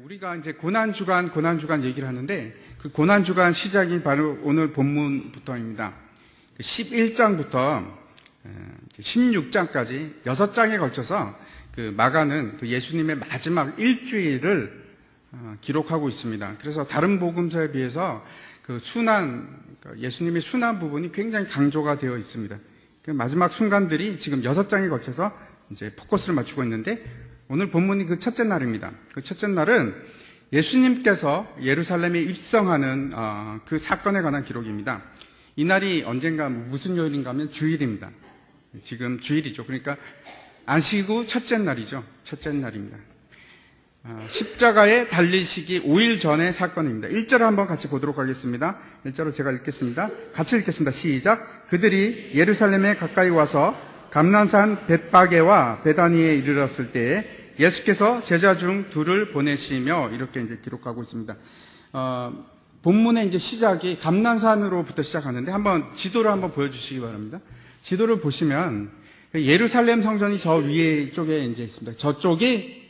우리가 이제 고난주간 얘기를 하는데 그 고난주간 시작이 바로 오늘 본문부터입니다. 11장부터 16장까지 6장에 걸쳐서 그 마가는 그 예수님의 마지막 일주일을 기록하고 있습니다. 그래서 다른 복음서에 비해서 그 예수님의 순환 부분이 굉장히 강조가 되어 있습니다. 그 마지막 순간들이 지금 6장에 걸쳐서 이제 포커스를 맞추고 있는데 오늘 본문이 그 첫째 날입니다. 그 첫째 날은 예수님께서 예루살렘에 입성하는 그 사건에 관한 기록입니다. 이 날이 언젠가 무슨 요일인가 하면 주일입니다. 지금 주일이죠. 그러니까 안식 후 첫째 날이죠. 첫째 날입니다. 십자가에 달리시기 5일 전의 사건입니다. 1절을 한번 같이 보도록 하겠습니다. 1절로 제가 읽겠습니다. 같이 읽겠습니다. 시작. 그들이 예루살렘에 가까이 와서 감난산 벳바게와 베다니에 이르렀을 때에 예수께서 제자 중 둘을 보내시며 이렇게 이제 기록하고 있습니다. 본문의 이제 시작이 감난산으로부터 시작하는데 한번 지도를 한번 보여주시기 바랍니다. 지도를 보시면 예루살렘 성전이 저 위에 쪽에 이제 있습니다. 저쪽이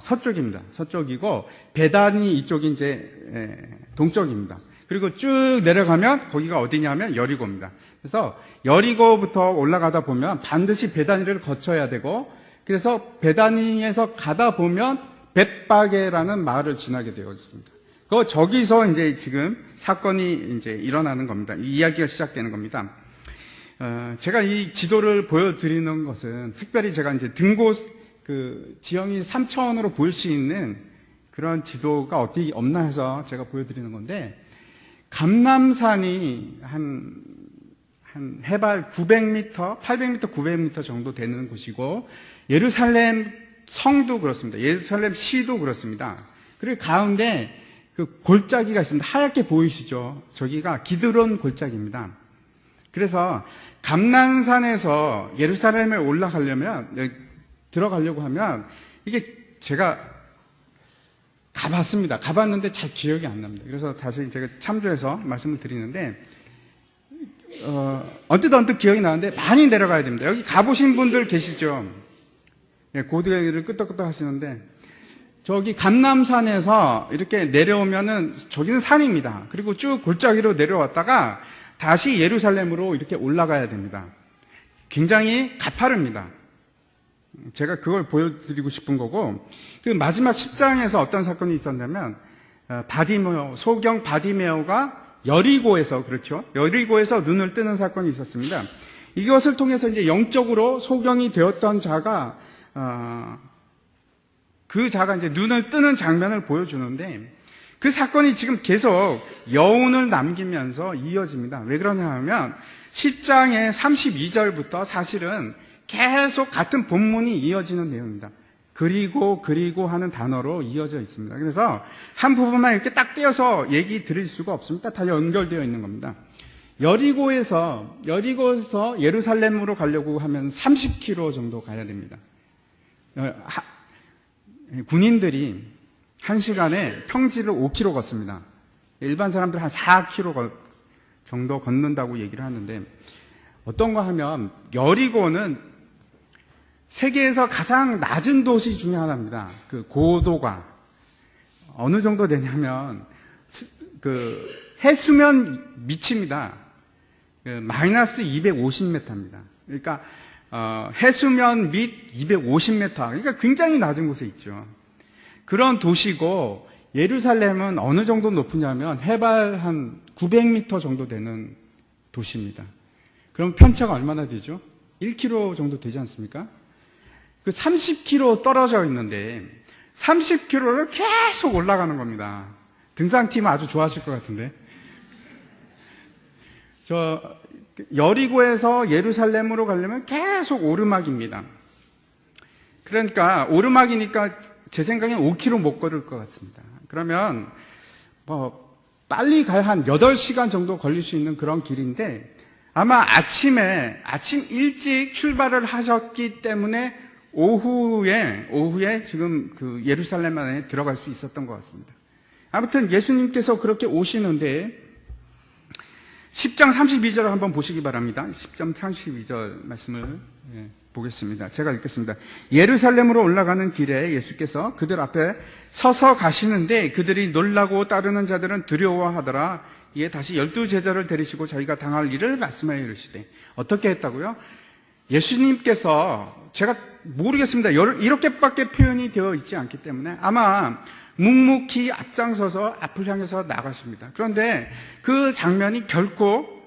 서쪽입니다. 서쪽이고 베다니 이쪽이 이제 동쪽입니다. 그리고 쭉 내려가면 거기가 어디냐면 여리고입니다. 그래서 여리고부터 올라가다 보면 반드시 베다니를 거쳐야 되고 그래서 베다니에서 가다 보면 벳바게라는 마을을 지나게 되어 있습니다. 저기서 이제 지금 사건이 이제 일어나는 겁니다. 이 이야기가 시작되는 겁니다. 제가 이 지도를 보여드리는 것은 특별히 제가 이제 등고 지형이 3차원으로 보일 수 있는 그런 지도가 어디 없나 해서 제가 보여드리는 건데 감람산이 한 해발 900m, 800m, 900m 정도 되는 곳이고 예루살렘 성도 그렇습니다. 예루살렘 시도 그렇습니다. 그리고 가운데 그 골짜기가 있습니다. 하얗게 보이시죠? 저기가 기드론 골짜기입니다. 그래서 감난산에서 예루살렘에 들어가려고 하면 이게 제가 가봤습니다. 가봤는데 잘 기억이 안 납니다. 그래서 다시 제가 참조해서 말씀을 드리는데 언뜻 기억이 나는데 많이 내려가야 됩니다. 여기 가보신 분들 계시죠? 고개를 끄덕끄덕 하시는데 저기 감람산에서 이렇게 내려오면은 저기는 산입니다. 그리고 쭉 골짜기로 내려왔다가 다시 예루살렘으로 이렇게 올라가야 됩니다. 굉장히 가파릅니다. 제가 그걸 보여드리고 싶은 거고 그 마지막 10장에서 어떤 사건이 있었냐면 소경 바디메오가 여리고에서 눈을 뜨는 사건이 있었습니다. 이것을 통해서 이제 영적으로 소경이 되었던 자가 그 자가 이제 눈을 뜨는 장면을 보여주는데 그 사건이 지금 계속 여운을 남기면서 이어집니다. 왜 그러냐 하면 10장의 32절부터 사실은 계속 같은 본문이 이어지는 내용입니다. 그리고 하는 단어로 이어져 있습니다. 그래서 한 부분만 이렇게 딱 떼어서 얘기 드릴 수가 없습니다. 다 연결되어 있는 겁니다. 여리고에서 예루살렘으로 가려고 하면 30km 정도 가야 됩니다. 군인들이 1시간에 평지를 5km 걷습니다. 일반 사람들 한 4km 정도 걷는다고 얘기를 하는데 어떤가 하면 여리고는 세계에서 가장 낮은 도시 중에 하나입니다. 그 고도가 어느 정도 되냐면 그 해수면 밑입니다. 마이너스 250m입니다. 그러니까 해수면 밑 250m. 그러니까 굉장히 낮은 곳에 있죠. 그런 도시고 예루살렘은 어느 정도 높으냐면 해발 한 900m 정도 되는 도시입니다. 그럼 편차가 얼마나 되죠? 1km 정도 되지 않습니까? 그 30km 떨어져 있는데 30km를 계속 올라가는 겁니다. 등산팀 아주 좋아하실 것 같은데. 여리고에서 예루살렘으로 가려면 계속 오르막입니다. 그러니까 오르막이니까 제 생각엔 5km 못 걸을 것 같습니다. 그러면 빨리 가야 한 8시간 정도 걸릴 수 있는 그런 길인데 아마 아침 일찍 출발을 하셨기 때문에 오후에 지금 그 예루살렘 안에 들어갈 수 있었던 것 같습니다. 아무튼 예수님께서 그렇게 오시는데 10장 32절을 한번 보시기 바랍니다. 10장 32절 말씀을 보겠습니다. 제가 읽겠습니다. 예루살렘으로 올라가는 길에 예수께서 그들 앞에 서서 가시는데 그들이 놀라고 따르는 자들은 두려워하더라. 이에 다시 12제자를 데리시고 자기가 당할 일을 말씀하여 이르시되. 어떻게 했다고요? 예수님께서, 제가 모르겠습니다. 이렇게밖에 표현이 되어 있지 않기 때문에 아마 묵묵히 앞장서서 앞을 향해서 나가십니다. 그런데 그 장면이 결코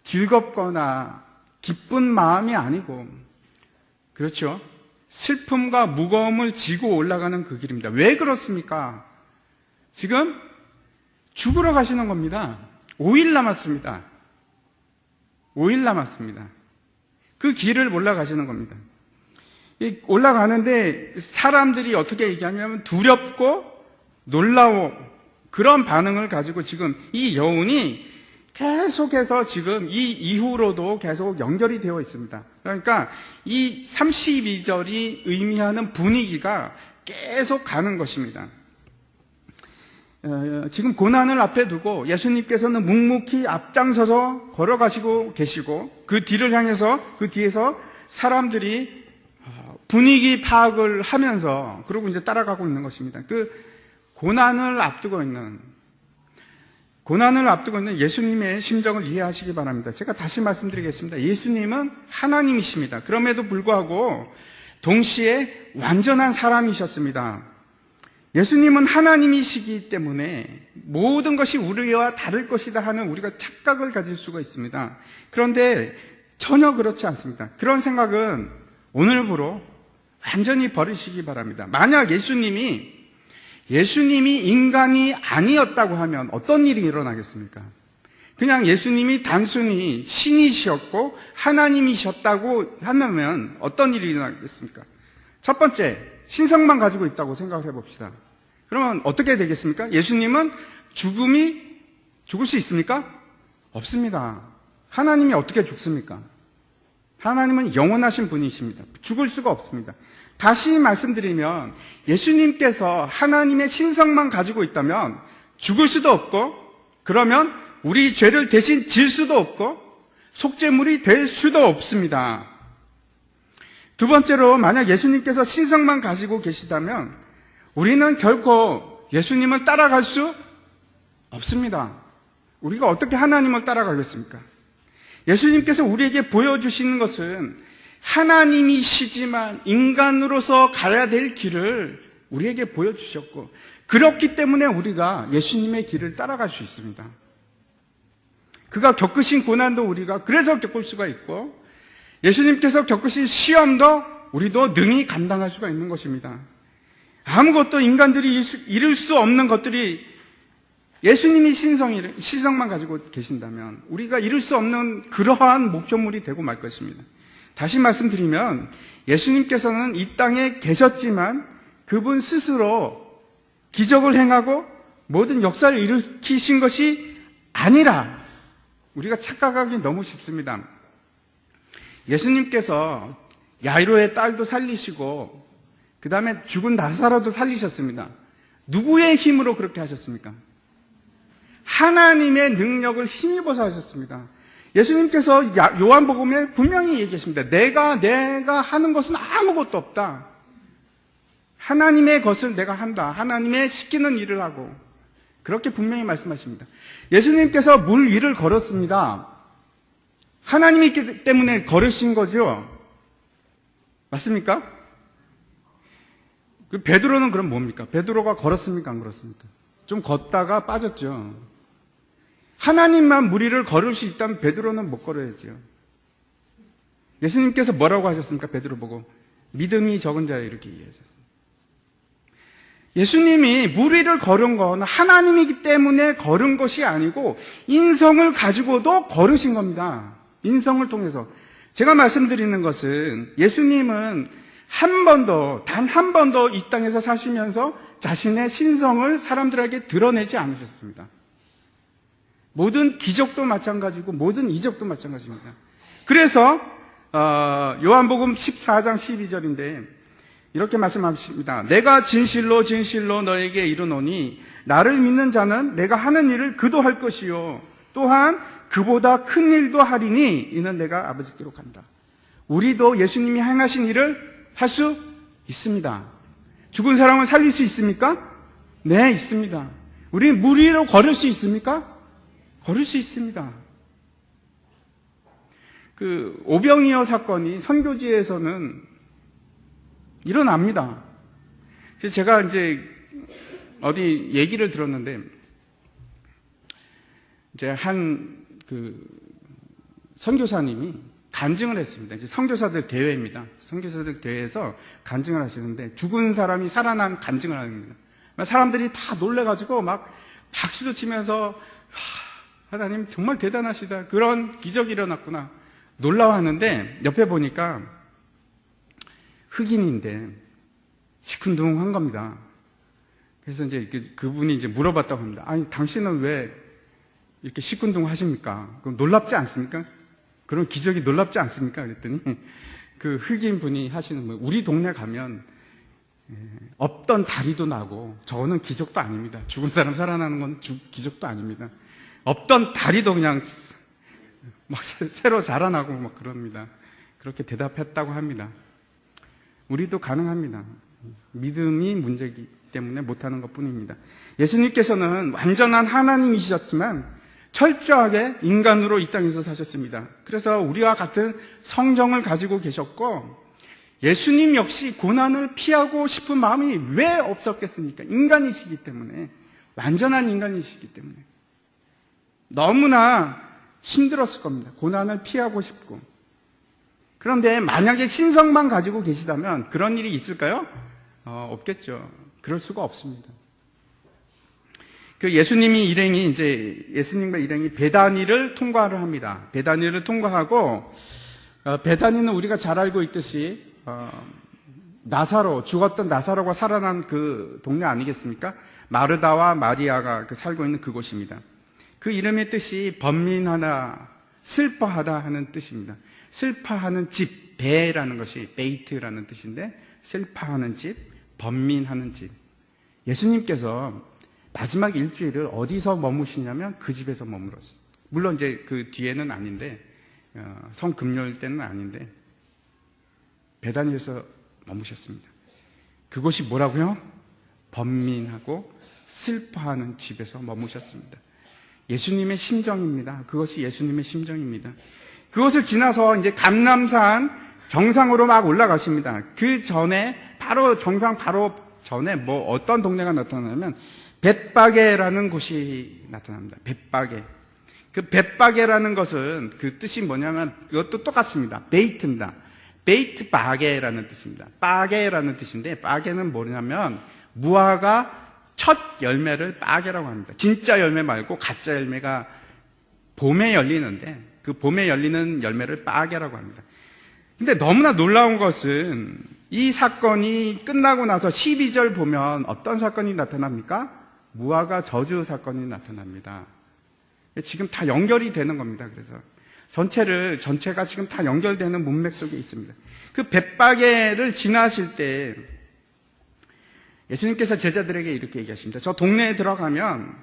즐겁거나 기쁜 마음이 아니고, 그렇죠? 슬픔과 무거움을 지고 올라가는 그 길입니다. 왜 그렇습니까? 지금 죽으러 가시는 겁니다. 5일 남았습니다. 5일 남았습니다. 그 길을 올라가시는 겁니다. 올라가는데 사람들이 어떻게 얘기하냐면 두렵고 놀라워, 그런 반응을 가지고 지금 이 여운이 계속해서 지금 이 이후로도 계속 연결이 되어 있습니다. 그러니까 이 32절이 의미하는 분위기가 계속 가는 것입니다. 지금 고난을 앞에 두고 예수님께서는 묵묵히 앞장서서 걸어가시고 계시고 그 뒤를 향해서, 그 뒤에서 사람들이 분위기 파악을 하면서 그러고 이제 따라가고 있는 것입니다. 그 고난을 앞두고 있는 예수님의 심정을 이해하시기 바랍니다. 제가 다시 말씀드리겠습니다. 예수님은 하나님이십니다. 그럼에도 불구하고 동시에 완전한 사람이셨습니다. 예수님은 하나님이시기 때문에 모든 것이 우리와 다를 것이다 하는 우리가 착각을 가질 수가 있습니다. 그런데 전혀 그렇지 않습니다. 그런 생각은 오늘부로 완전히 버리시기 바랍니다. 만약 예수님이 인간이 아니었다고 하면 어떤 일이 일어나겠습니까? 그냥 예수님이 단순히 신이셨고 하나님이셨다고 한다면 어떤 일이 일어나겠습니까? 첫 번째, 신성만 가지고 있다고 생각을 해봅시다. 그러면 어떻게 되겠습니까? 예수님은 죽을 수 있습니까? 없습니다. 하나님이 어떻게 죽습니까? 하나님은 영원하신 분이십니다. 죽을 수가 없습니다. 다시 말씀드리면 예수님께서 하나님의 신성만 가지고 있다면 죽을 수도 없고, 그러면 우리 죄를 대신 질 수도 없고 속죄물이 될 수도 없습니다. 두 번째로, 만약 예수님께서 신성만 가지고 계시다면 우리는 결코 예수님을 따라갈 수 없습니다. 우리가 어떻게 하나님을 따라가겠습니까? 예수님께서 우리에게 보여주시는 것은 하나님이시지만 인간으로서 가야 될 길을 우리에게 보여주셨고, 그렇기 때문에 우리가 예수님의 길을 따라갈 수 있습니다. 그가 겪으신 고난도 우리가 그래서 겪을 수가 있고, 예수님께서 겪으신 시험도 우리도 능히 감당할 수가 있는 것입니다. 아무것도 인간들이 이룰 수 없는 것들이 예수님이 신성만 가지고 계신다면 우리가 이룰 수 없는 그러한 목표물이 되고 말 것입니다. 다시 말씀드리면 예수님께서는 이 땅에 계셨지만 그분 스스로 기적을 행하고 모든 역사를 일으키신 것이 아니라, 우리가 착각하기 너무 쉽습니다. 예수님께서 야이로의 딸도 살리시고 그 다음에 죽은 나사로도 살리셨습니다. 누구의 힘으로 그렇게 하셨습니까? 하나님의 능력을 힘입어서 하셨습니다. 예수님께서 요한복음에 분명히 얘기하십니다. 내가 하는 것은 아무것도 없다. 하나님의 것을 내가 한다. 하나님의 시키는 일을 하고, 그렇게 분명히 말씀하십니다. 예수님께서 물 위를 걸었습니다. 하나님이 있기 때문에 걸으신 거죠. 맞습니까? 그 베드로는 그럼 뭡니까? 베드로가 걸었습니까? 안 걸었습니까? 좀 걷다가 빠졌죠. 하나님만 물 위를 걸을 수 있다면 베드로는 못 걸어야죠. 예수님께서 뭐라고 하셨습니까? 베드로 보고 믿음이 적은 자에 이렇게 얘기하셨습니다. 예수님이 물 위를 걸은 건 하나님이기 때문에 걸은 것이 아니고 인성을 가지고도 걸으신 겁니다. 인성을 통해서. 제가 말씀드리는 것은 예수님은 단 한 번도 이 땅에서 사시면서 자신의 신성을 사람들에게 드러내지 않으셨습니다. 모든 기적도 마찬가지고 모든 이적도 마찬가지입니다. 그래서 요한복음 14장 12절인데 이렇게 말씀하십니다. 내가 진실로 진실로 너에게 이르노니 나를 믿는 자는 내가 하는 일을 그도 할 것이요 또한 그보다 큰 일도 하리니 이는 내가 아버지께로 간다. 우리도 예수님이 행하신 일을 할 수 있습니다. 죽은 사람을 살릴 수 있습니까? 네, 있습니다. 우리 물 위로 걸을 수 있습니까? 걸을 수 있습니다. 그 오병이어 사건이 선교지에서는 일어납니다. 그래서 제가 이제 어디 얘기를 들었는데, 이제 한 그 선교사님이 간증을 했습니다. 이제 선교사들 대회입니다. 선교사들 대회에서 간증을 하시는데 죽은 사람이 살아난 간증을 하는 겁니다. 사람들이 다 놀래가지고 막 박수도 치면서 하나님 정말 대단하시다. 그런 기적이 일어났구나. 놀라워하는데 옆에 보니까 흑인인데 시큰둥한 겁니다. 그래서 이제 그분이 이제 물어봤다고 합니다. 아니, 당신은 왜 이렇게 시큰둥하십니까? 그럼 놀랍지 않습니까? 그런 기적이 놀랍지 않습니까? 그랬더니 그 흑인 분이 하시는 뭐, 우리 동네 가면 없던 다리도 나고, 저거는 기적도 아닙니다. 죽은 사람 살아나는 건 기적도 아닙니다. 없던 다리도 그냥 막 새로 자라나고 막 그럽니다. 그렇게 대답했다고 합니다. 우리도 가능합니다. 믿음이 문제이기 때문에 못하는 것 뿐입니다. 예수님께서는 완전한 하나님이셨지만 철저하게 인간으로 이 땅에서 사셨습니다. 그래서 우리와 같은 성정을 가지고 계셨고, 예수님 역시 고난을 피하고 싶은 마음이 왜 없었겠습니까? 인간이시기 때문에, 완전한 인간이시기 때문에 너무나 힘들었을 겁니다. 고난을 피하고 싶고. 그런데 만약에 신성만 가지고 계시다면 그런 일이 있을까요? 없겠죠. 그럴 수가 없습니다. 그 예수님이 일행이 이제 예수님과 일행이 베다니를 통과를 합니다. 베다니를 통과하고, 베다니는 우리가 잘 알고 있듯이 나사로, 죽었던 나사로가 살아난 그 동네 아니겠습니까? 마르다와 마리아가 살고 있는 그곳입니다. 그 이름의 뜻이 번민하다, 슬퍼하다 하는 뜻입니다. 슬퍼하는 집, 배라는 것이 베이트라는 뜻인데, 슬퍼하는 집, 번민하는 집. 예수님께서 마지막 일주일을 어디서 머무시냐면 그 집에서 머물었어요. 물론 이제 그 뒤에는 아닌데, 성금요일 때는 아닌데, 베다니에서 머무셨습니다. 그곳이 뭐라고요? 번민하고 슬퍼하는 집에서 머무셨습니다. 예수님의 심정입니다. 그것이 예수님의 심정입니다. 그것을 지나서 이제 감람산 정상으로 막 올라가십니다. 그 전에 바로 정상 바로 전에 뭐 어떤 동네가 나타나냐면 벳바게라는 곳이 나타납니다. 벳바게. 그 벳바게라는 것은 그 뜻이 뭐냐면 그것도 똑같습니다. 베이트입니다. 베이트 바게라는 뜻입니다. 바게라는 뜻인데, 바게는 뭐냐면 무화과 첫 열매를 바게라고 합니다. 진짜 열매 말고 가짜 열매가 봄에 열리는데 그 봄에 열리는 열매를 바게라고 합니다. 근데 너무나 놀라운 것은 이 사건이 끝나고 나서 12절 보면 어떤 사건이 나타납니까? 무화과 저주 사건이 나타납니다. 지금 다 연결이 되는 겁니다. 그래서 전체가 지금 다 연결되는 문맥 속에 있습니다. 그 벳바게를 지나실 때 예수님께서 제자들에게 이렇게 얘기하십니다. 저 동네에 들어가면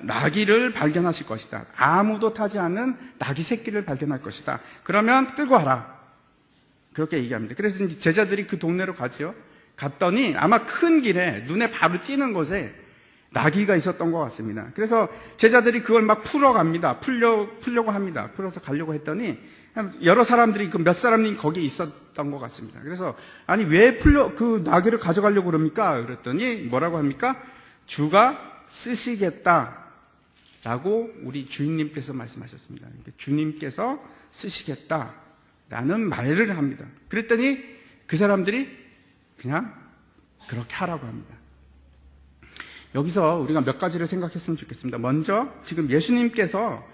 나귀를 발견하실 것이다. 아무도 타지 않는 나귀 새끼를 발견할 것이다. 그러면 끌고 와라. 그렇게 얘기합니다. 그래서 이제 제자들이 그 동네로 가죠. 갔더니 아마 큰 길에 눈에 바로 띄는 곳에 나귀가 있었던 것 같습니다. 그래서 제자들이 그걸 막 풀어갑니다. 풀려고 합니다. 풀어서 가려고 했더니 여러 사람들이 그 몇 사람이 거기에 있었던 것 같습니다. 그래서 아니 왜 그 나귀를 가져가려고 그럽니까? 그랬더니 뭐라고 합니까? 주가 쓰시겠다라고 우리 주인님께서 말씀하셨습니다. 주님께서 쓰시겠다라는 말을 합니다. 그랬더니 그 사람들이 그냥 그렇게 하라고 합니다. 여기서 우리가 몇 가지를 생각했으면 좋겠습니다. 먼저 지금 예수님께서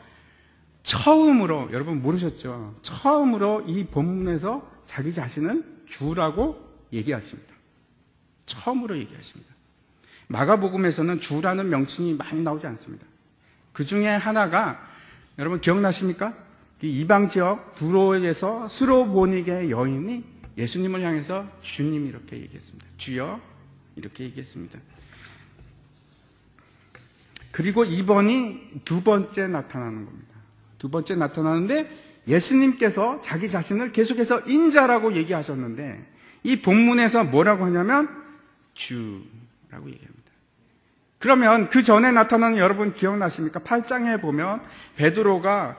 처음으로, 여러분 모르셨죠? 처음으로 이 본문에서 자기 자신은 주라고 얘기하십니다. 처음으로 얘기하십니다. 마가복음에서는 주라는 명칭이 많이 나오지 않습니다. 그 중에 하나가 여러분 기억나십니까? 이 이방 지역 두로에서 수로보니게 여인이 예수님을 향해서 주님 이렇게 얘기했습니다. 주여 이렇게 얘기했습니다. 그리고 이번이 두 번째 나타나는 겁니다. 두 번째 나타나는데 예수님께서 자기 자신을 계속해서 인자라고 얘기하셨는데 이 본문에서 뭐라고 하냐면 주라고 얘기합니다. 그러면 그 전에 나타나는 여러분 기억나십니까? 8장에 보면 베드로가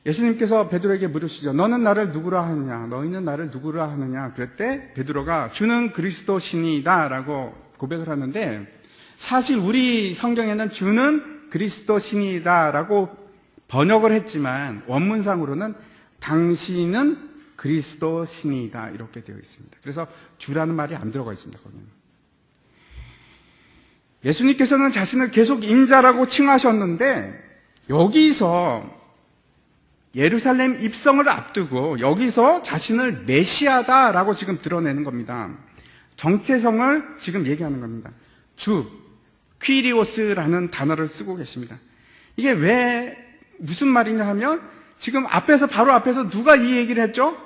예수님께서 베드로에게 물으시죠. 너는 나를 누구라 하느냐? 너희는 나를 누구라 하느냐? 그랬대 베드로가 주는 그리스도시니이다 라고 고백을 하는데 사실 우리 성경에는 주는 그리스도시니이다 라고 번역을 했지만 원문상으로는 당신은 그리스도시니이다 이렇게 되어 있습니다. 그래서 주라는 말이 안 들어가 있습니다. 거기는. 예수님께서는 자신을 계속 인자라고 칭하셨는데 여기서 예루살렘 입성을 앞두고 여기서 자신을 메시아다라고 지금 드러내는 겁니다. 정체성을 지금 얘기하는 겁니다. 주, 퀴리오스라는 단어를 쓰고 계십니다. 이게 왜 무슨 말이냐 하면 지금 바로 앞에서 누가 이 얘기를 했죠?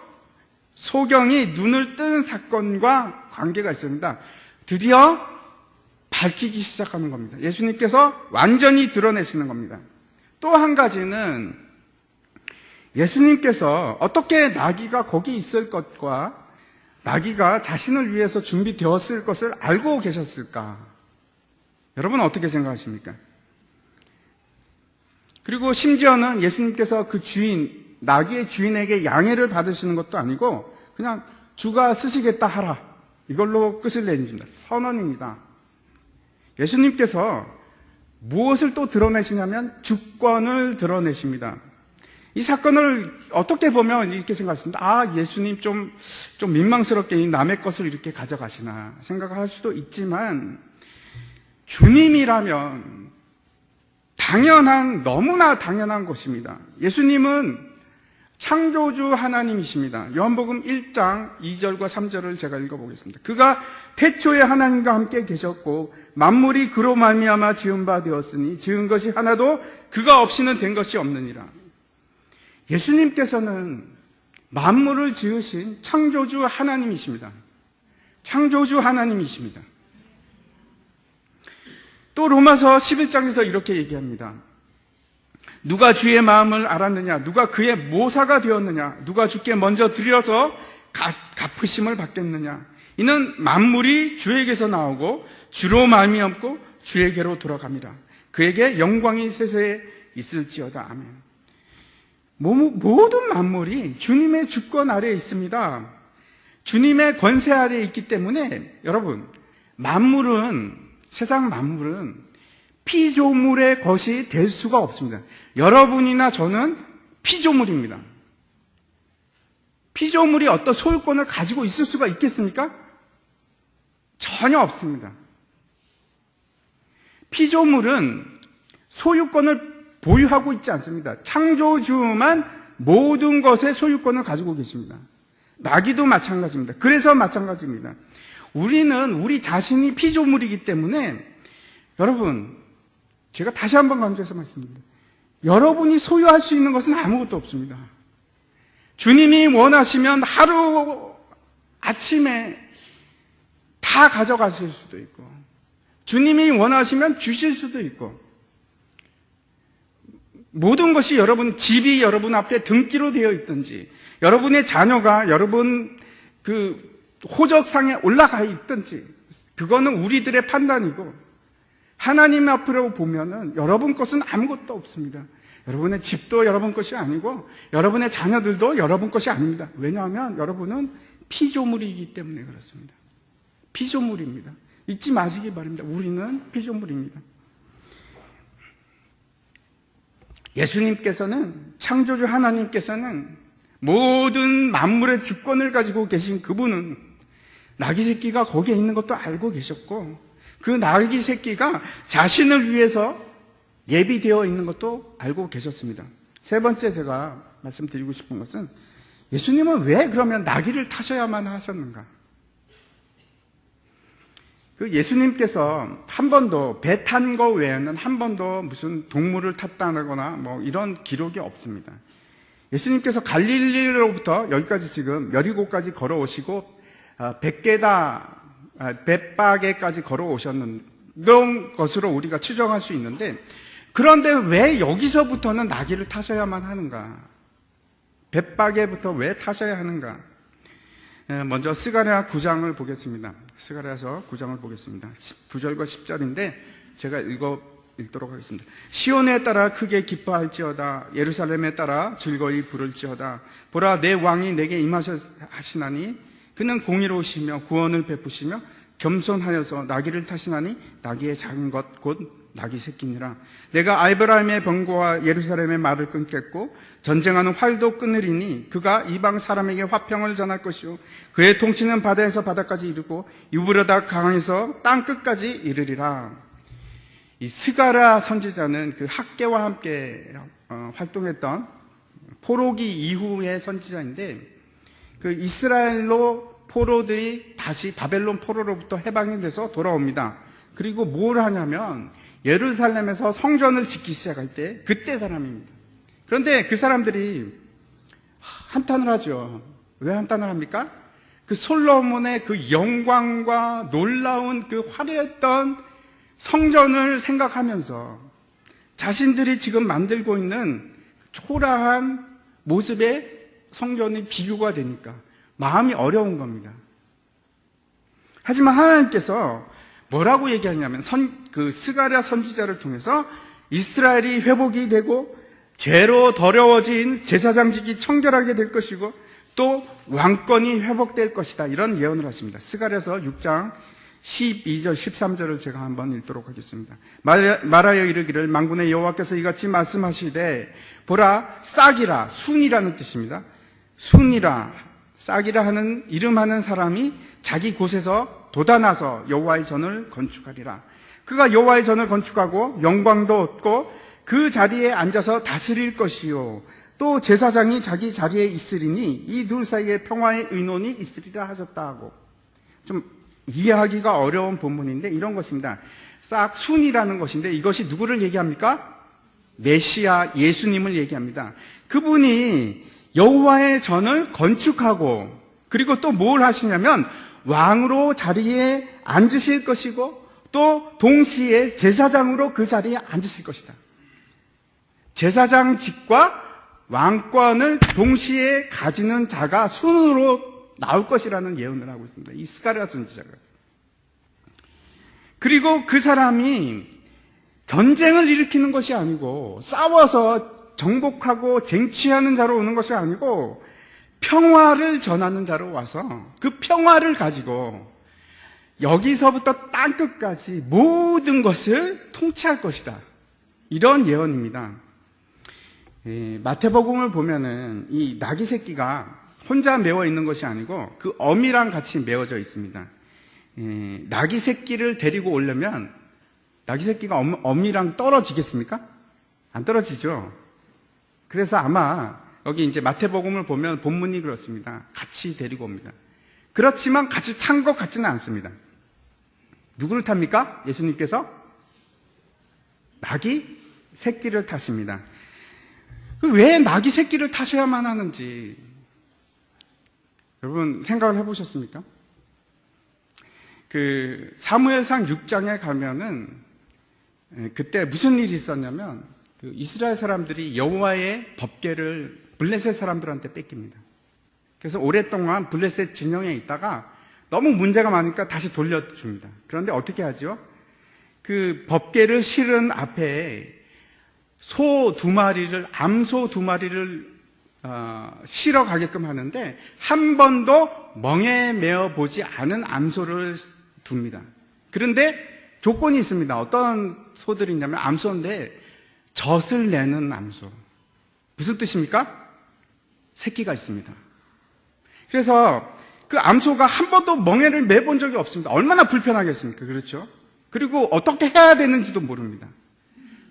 소경이 눈을 뜬 사건과 관계가 있습니다. 드디어 밝히기 시작하는 겁니다. 예수님께서 완전히 드러내시는 겁니다. 또 한 가지는 예수님께서 어떻게 나귀가 거기 있을 것과 나귀가 자신을 위해서 준비되었을 것을 알고 계셨을까? 여러분 어떻게 생각하십니까? 그리고 심지어는 예수님께서 그 주인, 나귀의 주인에게 양해를 받으시는 것도 아니고 그냥 주가 쓰시겠다 하라. 이걸로 끝을 내줍니다. 선언입니다. 예수님께서 무엇을 또 드러내시냐면 주권을 드러내십니다. 이 사건을 어떻게 보면 이렇게 생각했습니다. 아, 예수님 좀 민망스럽게 남의 것을 이렇게 가져가시나 생각할 수도 있지만 주님이라면 너무나 당연한 것입니다. 예수님은 창조주 하나님이십니다. 요한복음 1장 2절과 3절을 제가 읽어보겠습니다. 그가 태초에 하나님과 함께 계셨고 만물이 그로 말미암아 지은 바 되었으니 지은 것이 하나도 그가 없이는 된 것이 없느니라. 예수님께서는 만물을 지으신 창조주 하나님이십니다. 창조주 하나님이십니다. 또 로마서 11장에서 이렇게 얘기합니다. 누가 주의 마음을 알았느냐? 누가 그의 모사가 되었느냐? 누가 주께 먼저 드려서 갚으심을 받겠느냐? 이는 만물이 주에게서 나오고 주로 말미암고 주에게로 돌아갑니다. 그에게 영광이 세세에 있을지어다. 아멘. 모든 만물이 주님의 주권 아래에 있습니다. 주님의 권세 아래에 있기 때문에 여러분, 세상 만물은 피조물의 것이 될 수가 없습니다. 여러분이나 저는 피조물입니다. 피조물이 어떤 소유권을 가지고 있을 수가 있겠습니까? 전혀 없습니다. 피조물은 소유권을 보유하고 있지 않습니다. 창조주만 모든 것의 소유권을 가지고 계십니다. 나귀도 마찬가지입니다. 그래서 마찬가지입니다. 우리 자신이 피조물이기 때문에 여러분, 제가 다시 한번 강조해서 말씀드립니다. 여러분이 소유할 수 있는 것은 아무것도 없습니다. 주님이 원하시면 하루 아침에 다 가져가실 수도 있고 주님이 원하시면 주실 수도 있고 모든 것이 집이 여러분 앞에 등기로 되어 있든지 여러분의 자녀가 여러분 호적상에 올라가 있든지 그거는 우리들의 판단이고 하나님 앞으로 보면은 여러분 것은 아무것도 없습니다. 여러분의 집도 여러분 것이 아니고 여러분의 자녀들도 여러분 것이 아닙니다. 왜냐하면 여러분은 피조물이기 때문에 그렇습니다. 피조물입니다. 잊지 마시기 바랍니다. 우리는 피조물입니다. 예수님께서는 창조주 하나님께서는 모든 만물의 주권을 가지고 계신 그분은 나귀 새끼가 거기에 있는 것도 알고 계셨고 그 나귀 새끼가 자신을 위해서 예비되어 있는 것도 알고 계셨습니다. 세 번째 제가 말씀드리고 싶은 것은 예수님은 왜 그러면 나귀를 타셔야만 하셨는가? 예수님께서 한 번도 배 탄 거 외에는 한 번도 무슨 동물을 탔다거나 이런 기록이 없습니다. 예수님께서 갈릴리로부터 여기까지 지금 여리고까지 걸어오시고 벳바게까지 걸어오셨는 것으로 우리가 추정할 수 있는데 그런데 왜 여기서부터는 나귀를 타셔야만 하는가? 벳바게부터 왜 타셔야 하는가? 먼저 스가랴 9장을 보겠습니다. 스가랴서 9장을 보겠습니다. 9절과 10절인데 제가 읽도록 하겠습니다. 시온에 따라 크게 기뻐할지어다. 예루살렘에 따라 즐거이 부를지어다. 보라, 내 왕이 내게 임하시나니 그는 공의로우시며 구원을 베푸시며 겸손하여서 나귀를 타시나니 나귀의 작은 것 곧 나귀 새끼니라. 내가 아브라함의 병거와 예루살렘의 말을 끊겠고 전쟁하는 활도 끊으리니 그가 이방 사람에게 화평을 전할 것이요 그의 통치는 바다에서 바다까지 이르고 유브라다 강에서 땅 끝까지 이르리라. 이 스가랴 선지자는 그 학계와 함께 활동했던 포로기 이후의 선지자인데, 그 이스라엘로 포로들이 다시 바벨론 포로로부터 해방이 돼서 돌아옵니다. 그리고 뭘 하냐면 예루살렘에서 성전을 짓기 시작할 때 그때 사람입니다. 그런데 그 사람들이 한탄을 하죠. 왜 한탄을 합니까? 그 솔로몬의 그 영광과 놀라운 그 화려했던 성전을 생각하면서 자신들이 지금 만들고 있는 초라한 모습의 성전이 비교가 되니까 마음이 어려운 겁니다. 하지만 하나님께서 뭐라고 얘기하냐면 그 스가랴 선지자를 통해서 이스라엘이 회복이 되고 죄로 더러워진 제사장직이 청결하게 될 것이고 또 왕권이 회복될 것이다, 이런 예언을 하십니다. 스가랴서 6장 12절 13절을 제가 한번 읽도록 하겠습니다. 말하여 이르기를 만군의 여호와께서 이같이 말씀하시되 보라, 싹이라, 순이라는 뜻입니다. 순이라, 싹이라 하는 이름하는 사람이 자기 곳에서 돋아나서 여호와의 전을 건축하리라. 그가 여호와의 전을 건축하고 영광도 얻고 그 자리에 앉아서 다스릴 것이요 또 제사장이 자기 자리에 있으리니 이 둘 사이에 평화의 의논이 있으리라 하셨다 하고, 좀 이해하기가 어려운 본문인데 이런 것입니다. 싹 순이라는 것인데 이것이 누구를 얘기합니까? 메시아 예수님을 얘기합니다. 그분이 여호와의 전을 건축하고 그리고 또 뭘 하시냐면 왕으로 자리에 앉으실 것이고 또 동시에 제사장으로 그 자리에 앉으실 것이다. 제사장직과 왕권을 동시에 가지는 자가 순으로 나올 것이라는 예언을 하고 있습니다. 이 스가랴 선지자가. 그리고 그 사람이 전쟁을 일으키는 것이 아니고 싸워서 정복하고 쟁취하는 자로 오는 것이 아니고 평화를 전하는 자로 와서 그 평화를 가지고 여기서부터 땅끝까지 모든 것을 통치할 것이다, 이런 예언입니다. 마태복음을 보면은 이 나귀 새끼가 혼자 메어 있는 것이 아니고 그 어미랑 같이 메어져 있습니다. 나귀 새끼를 데리고 오려면 나귀 새끼가 어미랑 떨어지겠습니까? 안 떨어지죠. 그래서 아마 여기 이제 마태복음을 보면 본문이 그렇습니다. 같이 데리고 옵니다. 그렇지만 같이 탄 것 같지는 않습니다. 누구를 탑니까? 예수님께서 나귀 새끼를 타십니다. 왜 나귀 새끼를 타셔야만 하는지 여러분 생각을 해보셨습니까? 그 사무엘상 6장에 가면은 그때 무슨 일이 있었냐면 그 이스라엘 사람들이 여호와의 법궤를 블레셋 사람들한테 뺏깁니다. 그래서 오랫동안 블레셋 진영에 있다가 너무 문제가 많으니까 다시 돌려줍니다. 그런데 어떻게 하죠? 그 법궤를 실은 앞에 소 2마리를, 암소 2마리를 실어 가게끔 하는데 한 번도 멍에 메어 보지 않은 암소를 둡니다. 그런데 조건이 있습니다. 어떤 소들이 있냐면 암소인데 젖을 내는 암소. 무슨 뜻입니까? 새끼가 있습니다. 그래서 그 암소가 한 번도 멍에를 매본 적이 없습니다. 얼마나 불편하겠습니까? 그렇죠? 그리고 어떻게 해야 되는지도 모릅니다.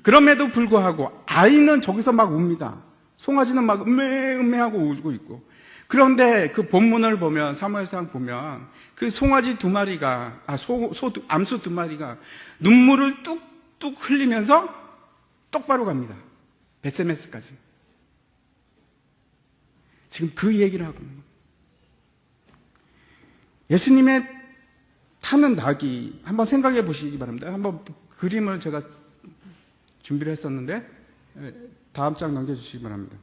그럼에도 불구하고 아이는 저기서 막 웁니다. 송아지는 막 음메하고 울고 있고. 그런데 그 본문을 보면, 사무엘상 보면 그 송아지 2마리가, 암소 2마리가 눈물을 뚝뚝 흘리면서 똑바로 갑니다. 벳세메스까지. 지금 그 얘기를 하고 있는 거예요. 예수님의 타는 낙이 한번 생각해 보시기 바랍니다. 한번 그림을 제가 준비를 했었는데 다음 장 넘겨주시기 바랍니다.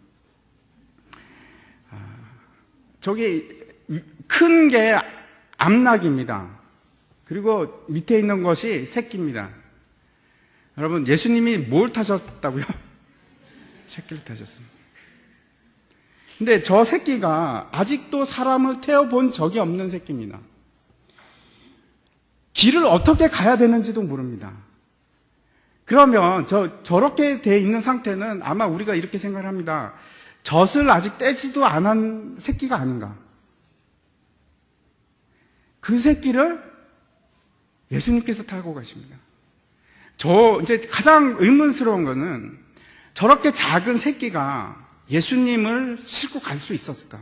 저기 큰 게 암낙입니다. 그리고 밑에 있는 것이 새끼입니다. 여러분, 예수님이 뭘 타셨다고요? 새끼를 타셨습니다. 근데 저 새끼가 아직도 사람을 태워본 적이 없는 새끼입니다. 길을 어떻게 가야 되는지도 모릅니다. 그러면 저렇게 돼 있는 상태는 아마 우리가 이렇게 생각을 합니다. 젖을 아직 떼지도 않은 새끼가 아닌가. 그 새끼를 예수님께서 타고 가십니다. 이제 가장 의문스러운 거는 저렇게 작은 새끼가 예수님을 싣고 갈 수 있었을까?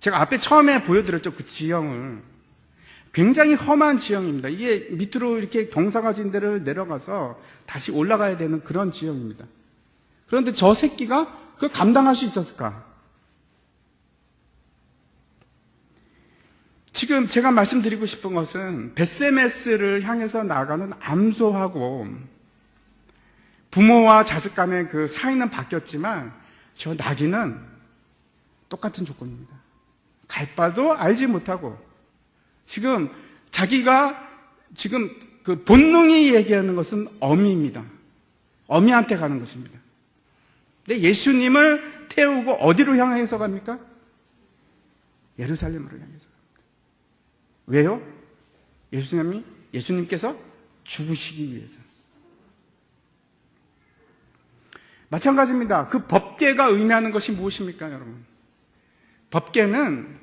제가 앞에 처음에 보여드렸죠. 그 지형을. 굉장히 험한 지형입니다. 이게 밑으로 이렇게 경사가 진 데를 내려가서 다시 올라가야 되는 그런 지형입니다. 그런데 저 새끼가 그걸 감당할 수 있었을까? 지금 제가 말씀드리고 싶은 것은 벳세메스를 향해서 나아가는 암소하고 부모와 자식 간의 그 사이는 바뀌었지만 저 나귀는 똑같은 조건입니다. 갈 바도 알지 못하고 지금 자기가 지금 그 본능이 얘기하는 것은 어미입니다. 어미한테 가는 것입니다. 근데 예수님을 태우고 어디로 향해서 갑니까? 예루살렘으로 향해서 갑니다. 왜요? 예수님께서 죽으시기 위해서. 마찬가지입니다. 그 법궤가 의미하는 것이 무엇입니까, 여러분? 법궤는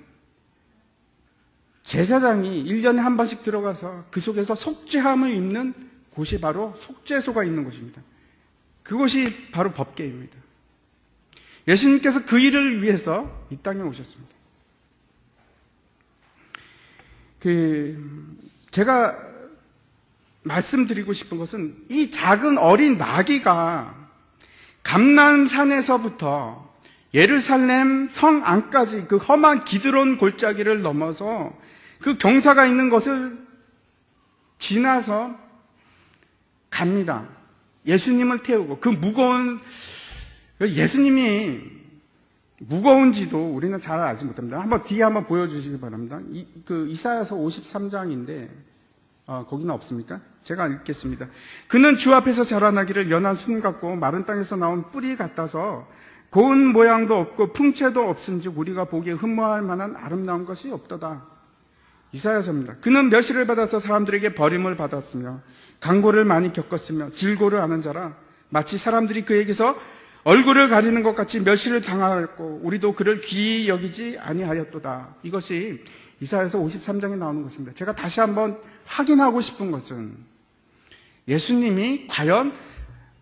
제사장이 1년에 한 번씩 들어가서 그 속에서 속죄함을 입는 곳이 바로 속죄소가 있는 곳입니다. 그곳이 바로 법궤입니다. 예수님께서 그 일을 위해서 이 땅에 오셨습니다. 제가 말씀드리고 싶은 것은 이 작은 어린 나귀가 감람산에서부터 예루살렘 성 안까지 그 험한 기드론 골짜기를 넘어서 그 경사가 있는 것을 지나서 갑니다. 예수님을 태우고 그 무거운 예수님이 무거운지도 우리는 잘 알지 못합니다. 뒤에 한번 보여주시기 바랍니다. 이사야서 53장인데 거기는 없습니까? 제가 읽겠습니다. 그는 주 앞에서 자라나기를 연한 순 같고 마른 땅에서 나온 뿌리 같아서 고운 모양도 없고 풍채도 없은즉 우리가 보기에 흠모할 만한 아름다운 것이 없도다. 이사야서입니다. 그는 멸시를 받아서 사람들에게 버림을 받았으며 강고를 많이 겪었으며 질고를 아는 자라 마치 사람들이 그에게서 얼굴을 가리는 것 같이 멸시를 당하였고 우리도 그를 귀히 여기지 아니하였도다. 이것이 이사야서 53장에 나오는 것입니다. 제가 다시 한번 확인하고 싶은 것은 예수님이 과연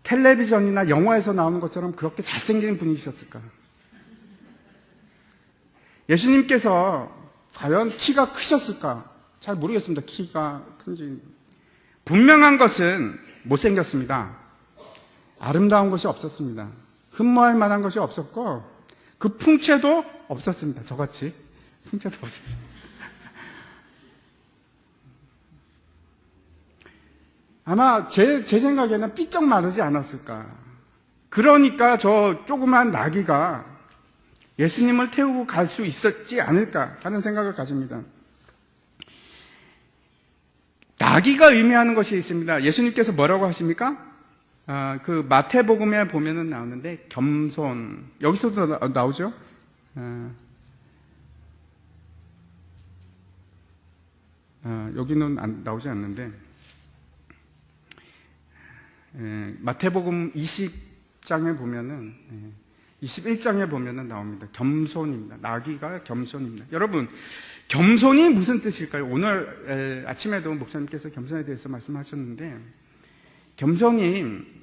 텔레비전이나 영화에서 나오는 것처럼 그렇게 잘생긴 분이셨을까? 예수님께서 과연 키가 크셨을까? 잘 모르겠습니다. 키가 큰지. 분명한 것은 못생겼습니다. 아름다운 것이 없었습니다. 흠모할 만한 것이 없었고 그 풍채도 없었습니다. 저같이 풍채도 없었습니다. 아마 제 생각에는 삐쩍 마르지 않았을까. 그러니까 저 조그만 나귀가 예수님을 태우고 갈 수 있었지 않을까 하는 생각을 가집니다. 나귀가 의미하는 것이 있습니다. 예수님께서 뭐라고 하십니까? 그 마태복음에 보면은 나오는데 겸손, 여기서도 나오죠? 여기는 나오지 않는데 마태복음 20장에 보면은 21장에 보면은 나옵니다. 겸손입니다. 나귀가 겸손입니다. 여러분, 겸손이 무슨 뜻일까요? 오늘 아침에도 목사님께서 겸손에 대해서 말씀하셨는데 겸손이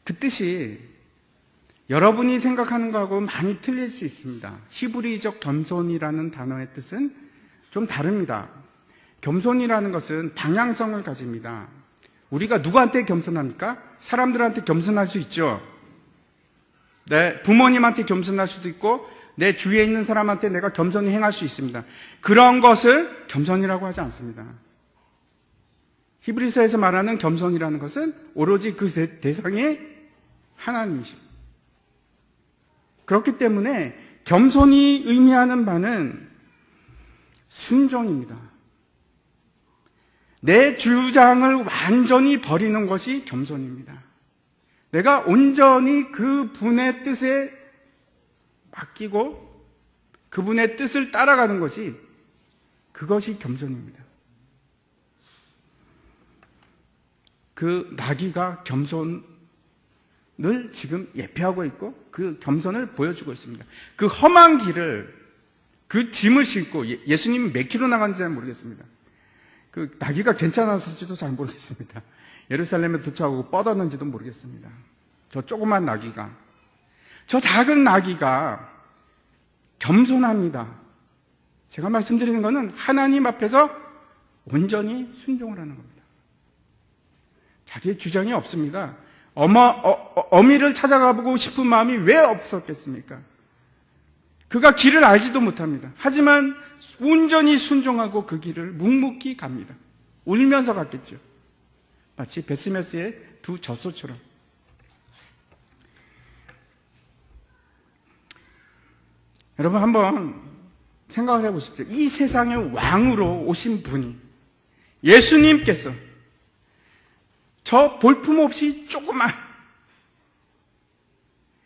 그 뜻이 여러분이 생각하는 거하고 많이 틀릴 수 있습니다. 히브리적 겸손이라는 단어의 뜻은 좀 다릅니다. 겸손이라는 것은 방향성을 가집니다. 우리가 누구한테 겸손합니까? 사람들한테 겸손할 수 있죠. 네, 부모님한테 겸손할 수도 있고 내 주위에 있는 사람한테 내가 겸손히 행할 수 있습니다. 그런 것을 겸손이라고 하지 않습니다. 히브리서에서 말하는 겸손이라는 것은 오로지 그 대상이 하나님이십니다. 그렇기 때문에 겸손이 의미하는 바는 순종입니다. 내 주장을 완전히 버리는 것이 겸손입니다. 내가 온전히 그분의 뜻에 맡기고 그분의 뜻을 따라가는 것이, 그것이 겸손입니다. 그 나귀가 겸손을 지금 예표하고 있고 그 겸손을 보여주고 있습니다. 그 험한 길을, 그 짐을 싣고 예수님이 몇 킬로 나간지 잘 모르겠습니다. 그 나귀가 괜찮았을지도 잘 모르겠습니다. 예루살렘에 도착하고 뻗었는지도 모르겠습니다. 저 조그만 나귀가, 저 작은 나귀가 겸손합니다. 제가 말씀드리는 것은 하나님 앞에서 온전히 순종을 하는 겁니다. 자기의 주장이 없습니다. 어미를 찾아가보고 싶은 마음이 왜 없었겠습니까? 그가 길을 알지도 못합니다. 하지만 온전히 순종하고 그 길을 묵묵히 갑니다. 울면서 갔겠죠. 마치 베스메스의 두 젖소처럼. 여러분 한번 생각을 해보십시오. 이 세상의 왕으로 오신 분이, 예수님께서 저 볼품없이 조그만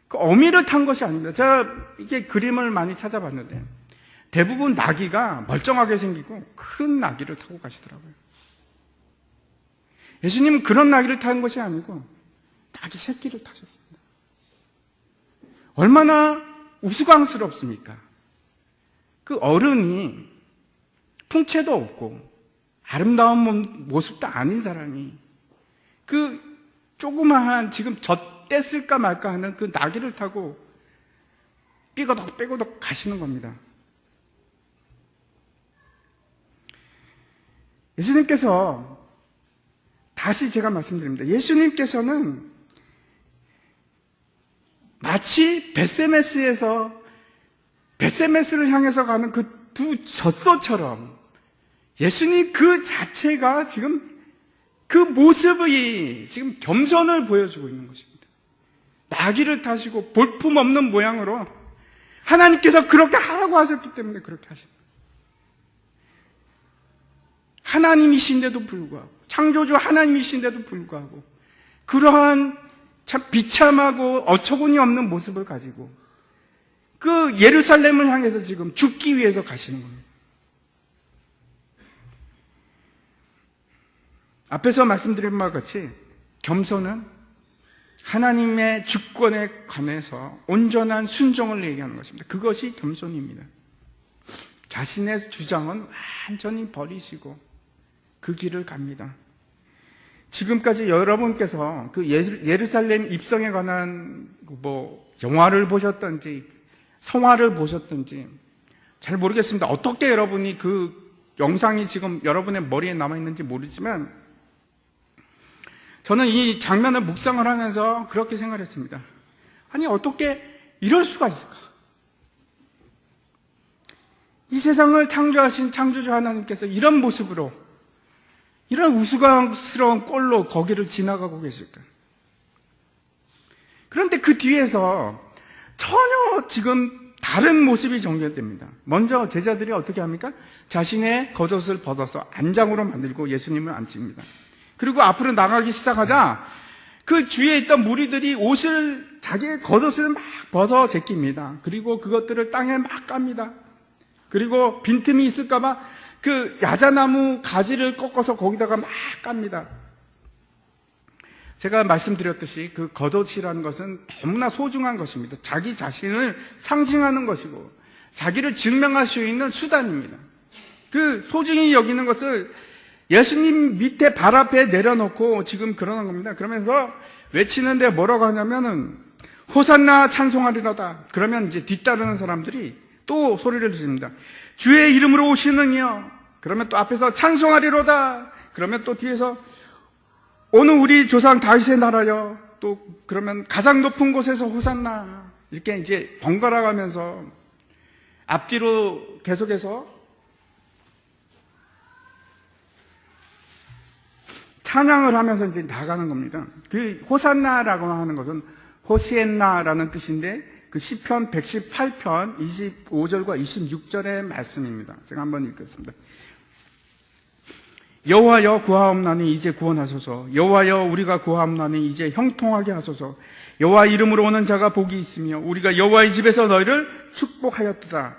그 어미를 탄 것이 아닙니다. 제가 이게 그림을 많이 찾아봤는데 대부분 나귀가 멀쩡하게 생기고 큰 나귀를 타고 가시더라고요. 예수님은 그런 나귀를 타는 것이 아니고 나귀 새끼를 타셨습니다. 얼마나 우스꽝스럽습니까? 그 어른이 풍채도 없고 아름다운 모습도 아닌 사람이 그 조그마한 지금 젖 뗐을까 말까 하는 그 나귀를 타고 삐거덕 빼고덕 가시는 겁니다. 예수님께서, 다시 제가 말씀드립니다. 예수님께서는 마치 베세메스를 향해서 가는 그 두 젖소처럼 예수님 그 자체가 지금 그 모습이 지금 겸손을 보여주고 있는 것입니다. 나귀를 타시고 볼품없는 모양으로 하나님께서 그렇게 하라고 하셨기 때문에 그렇게 하십니다. 하나님이신데도 불구하고, 창조주 하나님이신데도 불구하고 그러한 참 비참하고 어처구니 없는 모습을 가지고 그 예루살렘을 향해서 지금 죽기 위해서 가시는 겁니다. 앞에서 말씀드린 바와 같이 겸손은 하나님의 주권에 관해서 온전한 순종을 얘기하는 것입니다. 그것이 겸손입니다. 자신의 주장은 완전히 버리시고 그 길을 갑니다. 지금까지 여러분께서 그 예루살렘 입성에 관한 영화를 보셨던지 성화를 보셨던지 잘 모르겠습니다. 어떻게 여러분이 그 영상이 지금 여러분의 머리에 남아있는지 모르지만 저는 이 장면을 묵상을 하면서 그렇게 생각했습니다. 아니 어떻게 이럴 수가 있을까? 이 세상을 창조하신 창조주 하나님께서 이런 모습으로, 이런 우스꽝스러운 꼴로 거기를 지나가고 계실까? 그런데 그 뒤에서 전혀 지금 다른 모습이 전개됩니다. 먼저 제자들이 어떻게 합니까? 자신의 겉옷을 벗어서 안장으로 만들고 예수님을 앉힙니다. 그리고 앞으로 나가기 시작하자 그 주위에 있던 무리들이 자기의 겉옷을 막 벗어 제낍니다. 그리고 그것들을 땅에 막 깝니다. 그리고 빈틈이 있을까봐 그 야자나무 가지를 꺾어서 거기다가 막 깝니다. 제가 말씀드렸듯이 그 겉옷이라는 것은 너무나 소중한 것입니다. 자기 자신을 상징하는 것이고 자기를 증명할 수 있는 수단입니다. 그 소중히 여기는 것을 예수님 밑에 발 앞에 내려놓고 지금 그러는 겁니다. 그러면서 외치는데 뭐라고 하냐면은 호산나 찬송하리로다. 그러면 이제 뒤따르는 사람들이 또 소리를 지릅니다. 주의 이름으로 오시는 이여. 그러면 또 앞에서 찬송하리로다. 그러면 또 뒤에서 오늘 우리 조상 다윗의 나라여. 또 그러면 가장 높은 곳에서 호산나. 이렇게 이제 번갈아 가면서 앞뒤로 계속해서 찬양을 하면서 이제 나가는 겁니다. 그 호산나라고 하는 것은 호시엔나라는 뜻인데 그 시편 118편 25절과 26절의 말씀입니다. 제가 한번 읽겠습니다. 여호와여 구하옵나니 이제 구원하소서. 여호와여 우리가 구하옵나니 이제 형통하게 하소서. 여호와 이름으로 오는 자가 복이 있으며 우리가 여호와의 집에서 너희를 축복하였도다.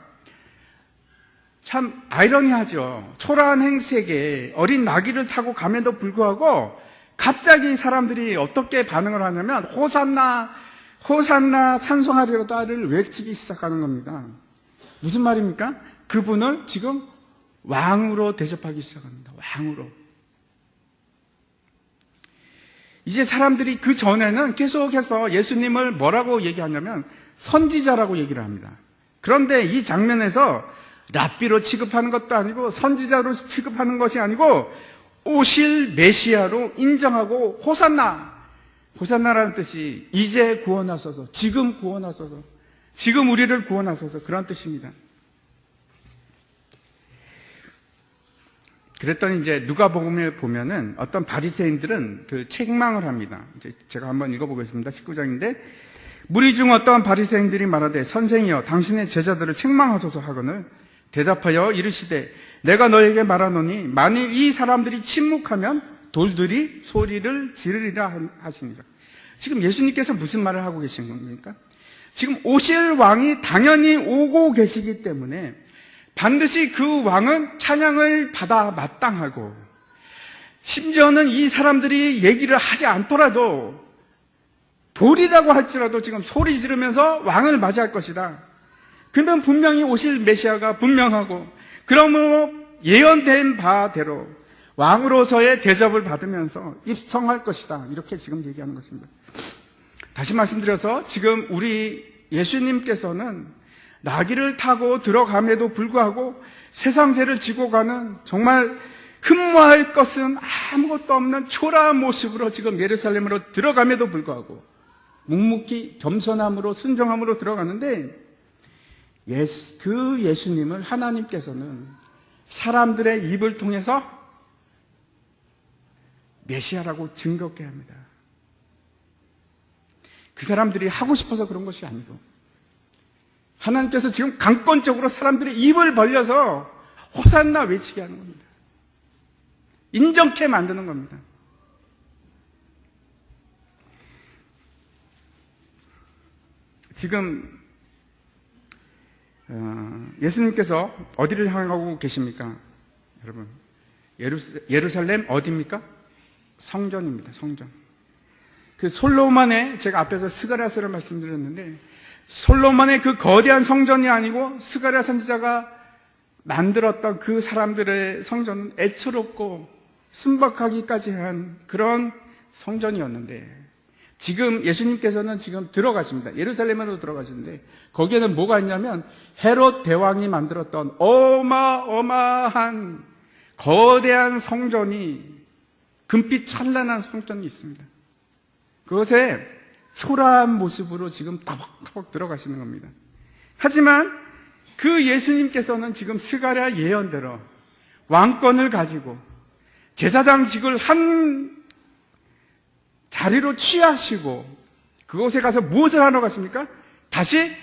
참 아이러니하죠. 초라한 행색에 어린 나귀를 타고 감에도 불구하고 갑자기 사람들이 어떻게 반응을 하냐면 호산나 호산나 찬송하리로다를 외치기 시작하는 겁니다. 무슨 말입니까? 그분을 지금 왕으로 대접하기 시작합니다. 왕으로. 이제 사람들이 그 전에는 계속해서 예수님을 뭐라고 얘기하냐면 선지자라고 얘기를 합니다. 그런데 이 장면에서 랍비로 취급하는 것도 아니고 선지자로 취급하는 것이 아니고 오실 메시아로 인정하고 호산나, 호산나라는 뜻이 이제 구원하소서, 지금 구원하소서, 지금 우리를 구원하소서, 그런 뜻입니다. 그랬더니 이제 누가복음에 보면은 어떤 바리새인들은 그 책망을 합니다. 이제 제가 한번 읽어보겠습니다. 19장인데 무리 중 어떤 바리새인들이 말하되 선생이여 당신의 제자들을 책망하소서 하거늘 대답하여 이르시되 내가 너에게 말하노니 만일 이 사람들이 침묵하면 돌들이 소리를 지르리라 하시니라. 지금 예수님께서 무슨 말을 하고 계신 겁니까? 지금 오실 왕이 당연히 오고 계시기 때문에 반드시 그 왕은 찬양을 받아 마땅하고 심지어는 이 사람들이 얘기를 하지 않더라도 돌이라고 할지라도 지금 소리 지르면서 왕을 맞이할 것이다. 그러면 분명히 오실 메시아가 분명하고 그러므로 예언된 바대로 왕으로서의 대접을 받으면서 입성할 것이다. 이렇게 지금 얘기하는 것입니다. 다시 말씀드려서 지금 우리 예수님께서는 나귀를 타고 들어감에도 불구하고 세상 죄를 지고 가는 정말 흠모할 것은 아무것도 없는 초라한 모습으로 지금 예루살렘으로 들어감에도 불구하고 묵묵히 겸손함으로 순종함으로 들어가는데 그 예수님을 하나님께서는 사람들의 입을 통해서 메시아라고 증거케 합니다. 그 사람들이 하고 싶어서 그런 것이 아니고 하나님께서 지금 강권적으로 사람들의 입을 벌려서 호산나 외치게 하는 겁니다. 인정케 만드는 겁니다. 지금 예수님께서 어디를 향하고 계십니까? 여러분, 예루살렘 어디입니까? 성전입니다. 성전. 그 솔로몬의, 제가 앞에서 스가랴서를 말씀드렸는데 솔로몬의 그 거대한 성전이 아니고 스가랴 선지자가 만들었던 그 사람들의 성전은 애처롭고 순박하기까지 한 그런 성전이었는데 지금 예수님께서는 지금 들어가십니다. 예루살렘으로 들어가시는데 거기에는 뭐가 있냐면 헤롯 대왕이 만들었던 어마어마한 거대한 성전이 금빛 찬란한 성전이 있습니다. 그것에 초라한 모습으로 지금 터벅터벅 들어가시는 겁니다. 하지만 그 예수님께서는 지금 스가랴 예언대로 왕권을 가지고 제사장직을 한 자리로 취하시고 그곳에 가서 무엇을 하러 가십니까? 다시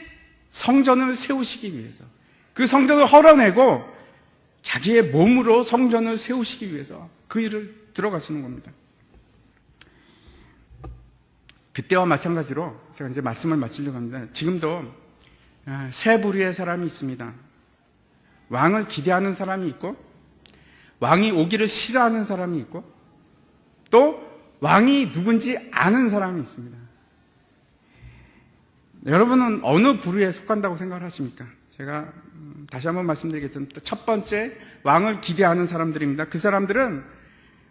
성전을 세우시기 위해서 그 성전을 헐어내고 자기의 몸으로 성전을 세우시기 위해서 그 일을 들어가시는 겁니다. 그때와 마찬가지로 제가 이제 말씀을 마치려고 합니다. 지금도 세 부류의 사람이 있습니다. 왕을 기대하는 사람이 있고 왕이 오기를 싫어하는 사람이 있고 또 왕이 누군지 아는 사람이 있습니다. 여러분은 어느 부류에 속한다고 생각을 하십니까? 제가 다시 한번 말씀드리겠습니다. 첫 번째, 왕을 기대하는 사람들입니다. 그 사람들은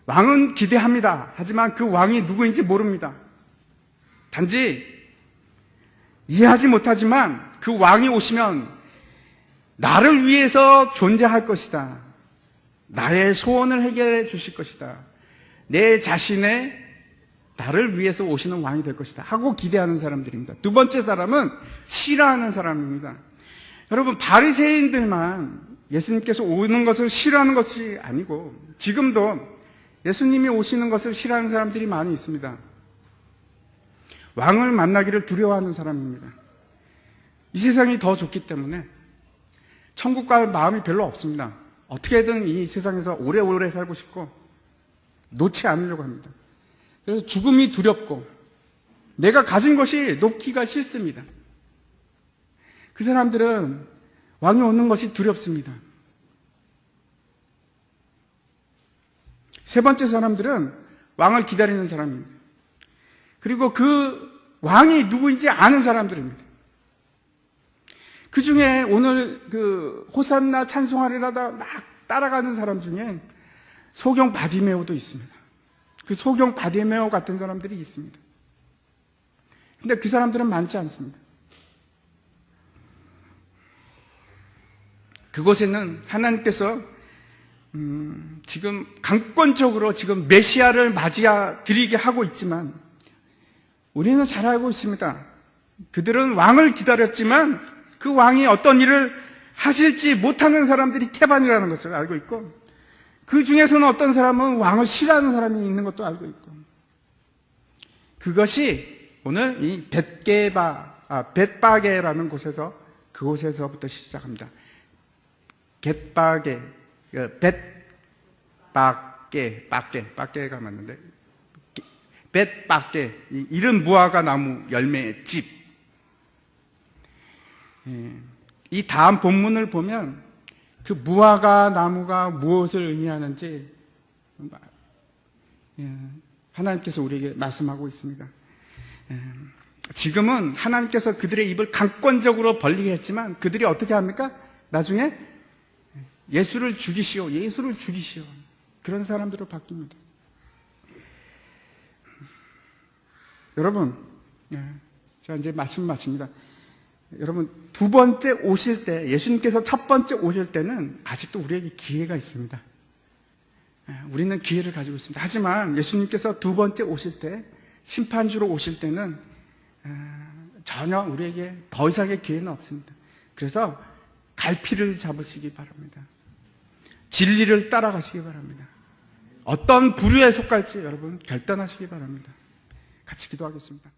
왕은 기대합니다. 하지만 그 왕이 누구인지 모릅니다. 단지 이해하지 못하지만 그 왕이 오시면 나를 위해서 존재할 것이다. 나의 소원을 해결해 주실 것이다. 내 자신의 나를 위해서 오시는 왕이 될 것이다 하고 기대하는 사람들입니다. 두 번째 사람은 싫어하는 사람입니다. 여러분, 바리새인들만 예수님께서 오는 것을 싫어하는 것이 아니고 지금도 예수님이 오시는 것을 싫어하는 사람들이 많이 있습니다. 왕을 만나기를 두려워하는 사람입니다. 이 세상이 더 좋기 때문에 천국 갈 마음이 별로 없습니다. 어떻게든 이 세상에서 오래오래 살고 싶고 놓지 않으려고 합니다. 그래서 죽음이 두렵고 내가 가진 것이 놓기가 싫습니다. 그 사람들은 왕이 오는 것이 두렵습니다. 세 번째 사람들은 왕을 기다리는 사람입니다. 그리고 그 왕이 누구인지 아는 사람들입니다. 그 중에 오늘 그 호산나 찬송하리라다 막 따라가는 사람 중에 소경 바디메오도 있습니다. 그 소경 바디메오 같은 사람들이 있습니다. 근데 그 사람들은 많지 않습니다. 그곳에는 하나님께서 지금 강권적으로 지금 메시아를 맞이야 드리게 하고 있지만 우리는 잘 알고 있습니다. 그들은 왕을 기다렸지만 그 왕이 어떤 일을 하실지 못하는 사람들이 태반이라는 것을 알고 있고 그 중에서는 어떤 사람은 왕을 싫어하는 사람이 있는 것도 알고 있고 그것이 오늘 이 벳바게라는 곳에서 그곳에서부터 시작합니다. 벳바게가 맞는데 벳바게 이른 무화과 나무 열매의 집. 이 다음 본문을 보면 그 무화과 나무가 무엇을 의미하는지 하나님께서 우리에게 말씀하고 있습니다. 지금은 하나님께서 그들의 입을 강권적으로 벌리게 했지만 그들이 어떻게 합니까? 나중에 예수를 죽이시오. 그런 사람들로 바뀝니다. 여러분, 자 이제 말씀 마칩니다. 여러분, 두 번째 오실 때, 예수님께서 첫 번째 오실 때는 아직도 우리에게 기회가 있습니다. 우리는 기회를 가지고 있습니다. 하지만 예수님께서 두 번째 오실 때, 심판주로 오실 때는 전혀 우리에게 더 이상의 기회는 없습니다. 그래서 갈피를 잡으시기 바랍니다. 진리를 따라가시기 바랍니다. 어떤 부류에 속할지 여러분 결단하시기 바랍니다. 같이 기도하겠습니다.